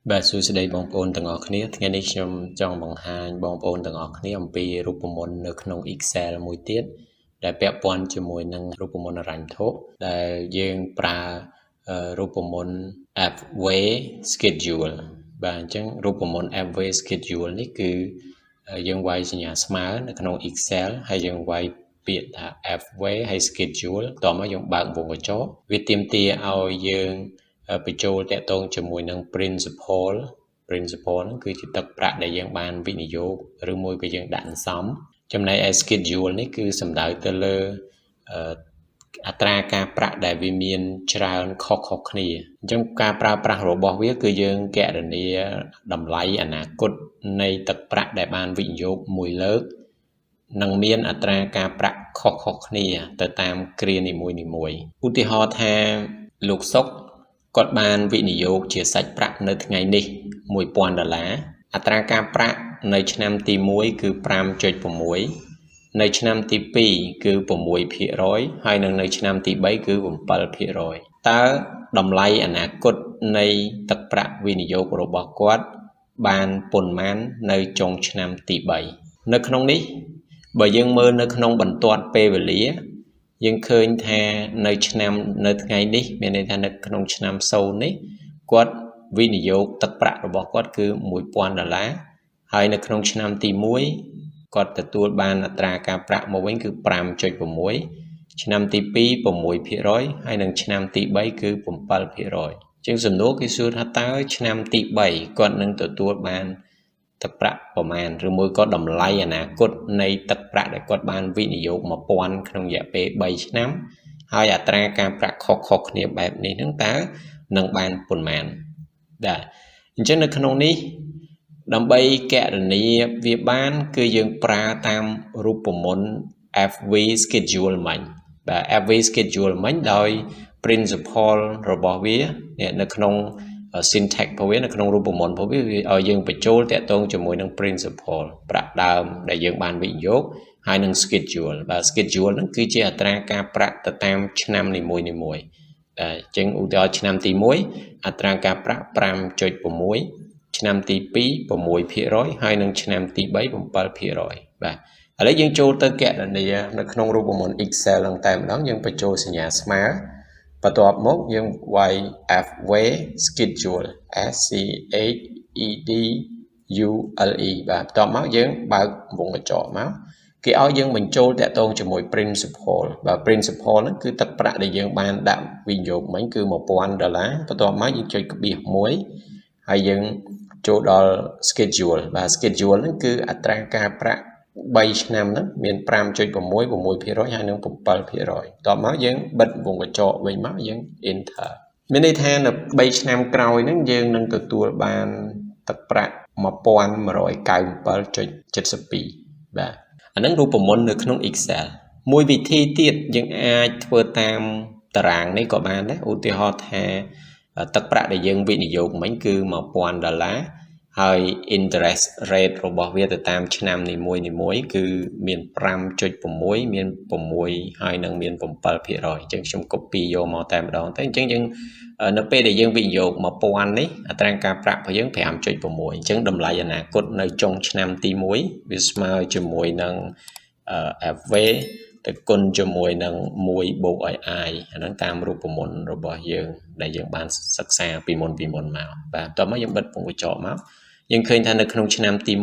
បាទសួស្តីបងប្អូនទាំងអស់គ្នាថ្ងៃនេះខ្ញុំចង់បង្ហាញបងប្អូនទាំងអស់គ្នាអំពីរូបមន្តនៅក្នុង Excel មួយទៀតដែលពាក់ព័ន្ធជាមួយនឹងរូបមន្តហិរញ្ញវត្ថុដែលយើងប្រើរូបមន្ត FVSCHEDULE បាទអញ្ចឹងរូបមន្ត FVSCHEDULE នេះគឺយើងវាយសញ្ញាស្មើនៅក្នុង Excel ហើយយើងវាយពាក្យថា FV ហើយ Schedule តោះមកយើងបើកវងកញ្ចក់វាទាមទារឲ្យយើងបញ្ចូលតាក់ទងជាមួយនឹង principal ហ្នឹងគឺជាទឹកប្រាក់ដែលយើងបានវិនិយោគឬមួយក៏យើងដាក់សន្សំចំណែកឯ schedule នេះគឺសំដៅទៅលើអត្រាការប្រាក់ដែលវាមានច្រើនខុសៗគ្នាអញ្ចឹងការប្រើប្រាស់របស់វាគឺយើងគណនាតម្លៃអនាគតនៃទឹកប្រាក់ដែលបានវិនិយោគមួយលើកនឹងមានអត្រាការប្រាក់ខុសៗគ្នាទៅតាមគ្រានីមួយៗឧទាហរណ៍ថាលោកសុកគាត់បានវិនិយោគជាសាច់ប្រាក់នៅថ្ងៃនេះ $1000 អត្រាការប្រាក់នៅឆ្នាំទី1គឺ 5.6 នៅឆ្នាំទី2គឺ 6% ហើយនៅឆ្នាំទី3គឺ 7% តើតម្លៃអនាគតនៃទឹកប្រាក់វិនិយោគរបស់គាត់បានប៉ុន្មាននៅចុងឆ្នាំទី3នៅក្នុងនេះបើយើងមើលនៅក្នុងបន្ទាត់ពេលវេលាយើងឃើញថានៅថ្ងៃនេះមានន័យថានៅក្នុងឆ្នាំ0នេះគាត់វិនិយោគទឹកប្រាក់របស់គាត់គឺ $1000 ហើយនៅក្នុងឆ្នាំទី1គាត់ទទួលបានអត្រាការប្រាក់មកវិញគឺ 5.6 ឆ្នាំទី2 6% ហើយនឹងឆ្នាំទី3គឺ 7% ជាងសំណួរគេសួរថាតើឆ្នាំទី3គាត់នឹងទទួលបានទឹកប្រាក់ប្រមាណឬមួយក៏តម្លៃអនាគតនៃទឹកប្រាក់ដែលគាត់បានវិនិយោគ 1000 ក្នុងរយៈពេល3ឆ្នាំហើយអត្រាការប្រាក់ខុសៗគ្នាបែបនេះហ្នឹងតើនឹងបានប៉ុន្មានដែរអញ្ចឹងនៅក្នុងនេះដើម្បីគណនាវាបានគឺយើងប្រើតាមរូបមន្ត FVSCHEDULE មិញបាទ FVSCHEDULE មិញដោយ principal របស់វានៅក្នុងsyntax របស់វានៅក្នុងរូបមន្តរបស់វាឲ្យយើងបញ្ចូលតាក់ទងជាមួយនឹង principal ប្រាក់ដើមដែលយើងបានវិនិយោគហើយនឹង schedule បាទ schedule ហ្នឹងគឺជាអត្រាការប្រាក់ទៅតាមឆ្នាំនីមួយៗអញ្ចឹងឧទាហរណ៍ឆ្នាំទី1អត្រាការប្រាក់ 5.6 ឆ្នាំទី2 6% ហើយនឹងឆ្នាំទី3 7% បាទឥឡូវយើងចូលទៅគណនានៅក្នុងរូបមន្ត Excel ហ្នឹងតែម្ដងយើងបញ្ចូលសញ្ញាស្មើបន្ទាប់មកយើងវាយ FVSCHEDULE SCHEDULE បាទបន្ទាប់មកយើងបើកវងកញ្ចក់មកគេឲ្យយើងបញ្ចូលតាក់ទងជាមួយ principal បាទ principal ហ្នឹងគឺទឹកប្រាក់ដែលយើងបានដាក់វិនិយោគមិញគឺ$1000បន្ទាប់មកយើងចុចក្បៀស1ហើយយើងចូលដល់ schedule បាទ schedule ហ្នឹងគឺអត្រាការប្រាក់3ឆ្នាំហ្នឹងមាន 5.6 6% ហើយនឹង 7% បន្ទាប់មកយើងបិទវងកញ្ចក់វិញមកយើង enter មានន័យថានៅ3ឆ្នាំក្រោយហ្នឹងយើងនឹងទទួលបានទឹកប្រាក់ 1197.72 បាទអាហ្នឹងរូបមន្តនៅក្នុង Excel មួយវិធីទៀតយើងអាចធ្វើតាមតារាងនេះក៏បានដែរឧទាហរណ៍ថាទឹកប្រាក់ដែលយើងវិនិយោគមិញគឺ$1000ហើយ interest rate របស់វាទៅតាមឆ្នាំនីមួយៗគឺមាន 5.6 មាន 6 ហើយនឹងមាន 7% អញ្ចឹងខ្ញុំ copy យកមកតែម្ដងទៅអញ្ចឹងយើងនៅពេលដែលយើងវិនិយោគ$1000នេះអត្រាការប្រាក់របស់យើង 5.6 អញ្ចឹងតម្លៃអនាគតនៅចុងឆ្នាំទី1វាស្មើជាមួយនឹងFV ទៅគុណជាមួយនឹង1បូកឲ្យ I អាហ្នឹងតាមរូបមន្តរបស់យើងដែលយើងបានសិក្សាពីមុនមកបាទបន្ទាប់មកយើងបិទវងកញ្ចក់មកយើងឃើញថានៅក្នុងឆ្នាំទី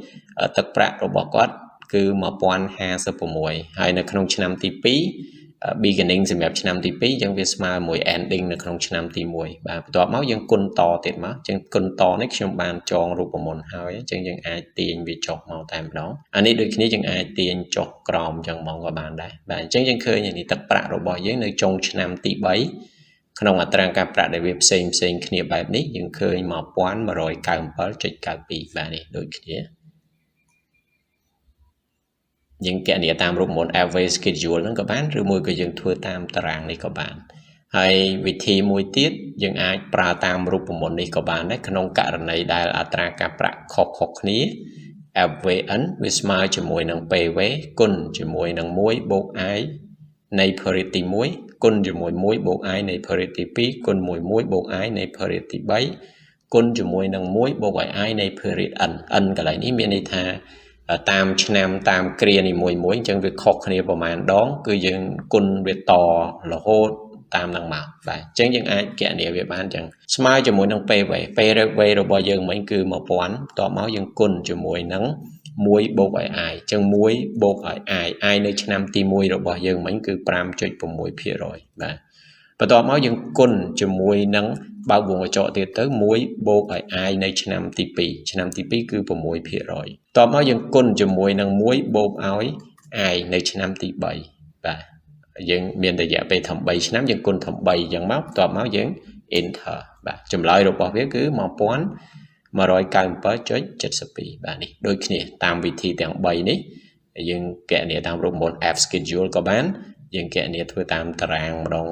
1ទឹកប្រាក់របស់គាត់គឺ1056ហើយនៅក្នុងឆ្នាំទី2 beginning សម្រាប់ឆ្នាំទី2យើងវាស្មើមួយ ending នៅក្នុងឆ្នាំទី1បាទបន្ទាប់មកយើងគុណតទៀតមកអញ្ចឹងគុណតនេះខ្ញុំបានចងរូបមន្តហើយអញ្ចឹងយើងអាចទាញវាចុះមកតែម្ដងអានេះដូចគ្នាយើងអាចទាញចុះក្រោមអញ្ចឹងហ្មងក៏បានដែរបាទអញ្ចឹងយើងឃើញនេះទឹកប្រាក់របស់យើងនៅចុងឆ្នាំទី3ក្នុងអត្រាការប្រាក់ដែលវាផ្សេងគ្នាបែបនេះយើងឃើញ 1197.92 បាទនេះដូចគ្នាយើងគណនាតាមរូបមន្ត FVSCHEDULE ហ្នឹងក៏បានឬមួយក៏យើងធ្វើតាមតារាងនេះក៏បានហើយវិធីមួយទៀតយើងអាចប្រើតាមរូបមន្តនេះក៏បានដែរក្នុងករណីដែលអត្រាការប្រាក់ខុសគ្នា FVN វាស្មើជាមួយនឹង PV គុណជាមួយនឹង1បូក I នៃ period ទី1គុណជាមួយ1បូក I នៃ period ទី2គុណមួយ1បូក I នៃ period ទី3 គុណជាមួយនឹង1បូកឲ្យ i នៃ period n n កន្លែងនេះមានន័យថាតាមឆ្នាំតាមគ្រានីមួយៗអញ្ចឹងវាខុសគ្នាប្រមាណដងគឺយើងគុណវាតរហូតតាមនឹងមកបាទអញ្ចឹងយើងអាចគណនាវាបានអញ្ចឹងស្មើជាមួយនឹង PV របស់យើងមិញគឺ 1000 បន្ទាប់មកយើងគុណជាមួយនឹង1បូកឲ្យ i អញ្ចឹង1បូកឲ្យ i នៅឆ្នាំទី1របស់យើងមិញគឺ 5.6% បាទបន្ទាប់មកយើងគុណជាមួយនឹងបើកវងកញ្ចក់ទៀតទៅ1បូកឲ្យ i នៅឆ្នាំទី2ឆ្នាំទី2គឺ 6%បន្ទាប់មកយើងគុណជាមួយនឹង1បូកឲ្យ i នៅឆ្នាំទី3បាទយើងមានរយៈពេលធំ3ឆ្នាំយើងគុណធំ3អញ្ចឹងមកបន្ទាប់មកយើង enter បាទចម្លើយរបស់វាគឺ 1197.72 បាទនេះដូចគ្នាតាមវិធីទាំង3នេះយើងគណនាតាមរូបមន្ត FVSCHEDULE ក៏បានយើងគណនាធ្វើតាមតារាងម្ដង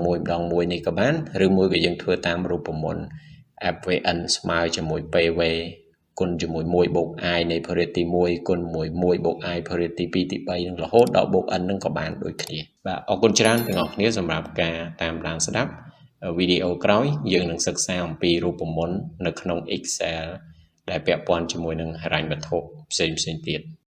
មួយនេះក៏បានឬមួយក៏យើងធ្វើតាមរូបមន្ត FVN ស្មើជាមួយ PV គុណជាមួយ1បូក i នៃ period ទី1គុណមួយ1បូក i period ទី2ទី3នឹងរហូតដល់បូក n នឹងក៏បានដូចគ្នាបាទអរគុណច្រើនទាំងអស់គ្នាសម្រាប់ការតាមដានស្ដាប់វីដេអូក្រោយយើងនឹងសិក្សាអំពីរូបមន្តនៅក្នុង Excel ដែលពាក់ព័ន្ធជាមួយនឹងហិរញ្ញវត្ថុផ្សេងទៀត